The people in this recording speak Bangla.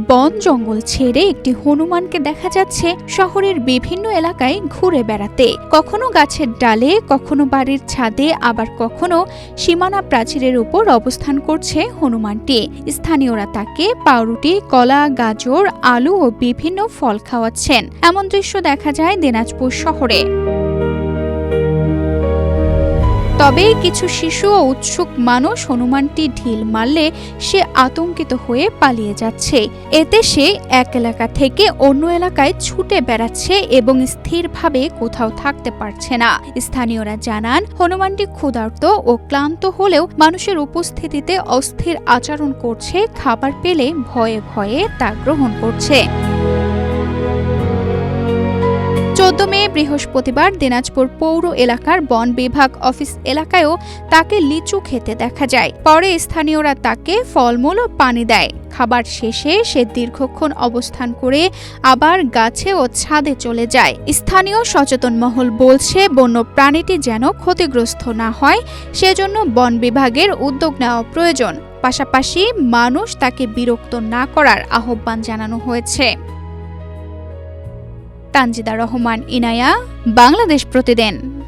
বন জঙ্গল ছেড়ে একটি হনুমানকে দেখা যাচ্ছে শহরের বিভিন্ন এলাকায় ঘুরে বেড়াতে। কখনো গাছের ডালে, কখনো বাড়ির ছাদে, আবার কখনো সীমানা প্রাচীরের উপর অবস্থান করছে হনুমানটি। স্থানীয়রা তাকে পাউরুটি, কলা, গাজর, আলু ও বিভিন্ন ফল খাওয়াচ্ছেন। এমন দৃশ্য দেখা যায় দিনাজপুর শহরে। তবে কিছু শিশু ও উৎসুক মানুষ হনুমানটি ঢিল মারলে সে আতঙ্কিত হয়ে পালিয়ে যাচ্ছে। এতে সে এক এলাকা থেকে অন্য এলাকায় ছুটে বেড়াচ্ছে এবং স্থিরভাবে কোথাও থাকতে পারছে না। স্থানীয়রা জানান, হনুমানটি ক্ষুধার্ত ও ক্লান্ত হলেও মানুষের উপস্থিতিতে অস্থির আচরণ করছে, খাবার পেলে ভয়ে ভয়ে তা গ্রহণ করছে। 14 মে বৃহস্পতিবার দিনাজপুর পৌর এলাকার বন বিভাগ অফিস এলাকায়ও তাকে লিচু খেতে দেখা যায়। পরে স্থানীয়রা তাকে ফলমূল ও পানি দেয়। খাবার শেষে সে দীর্ঘক্ষণ অবস্থান করে আবার গাছে ও ছাদে চলে যায়। স্থানীয় সচেতন মহল বলছে, বন্য প্রাণীটি যেন ক্ষতিগ্রস্ত না হয় সেজন্য বন বিভাগের উদ্যোগ নেওয়া প্রয়োজন। পাশাপাশি মানুষ তাকে বিরক্ত না করার আহ্বান জানানো হয়েছে। তানজিদা রহমান, ইনায়া, বাংলাদেশ প্রতিদিন।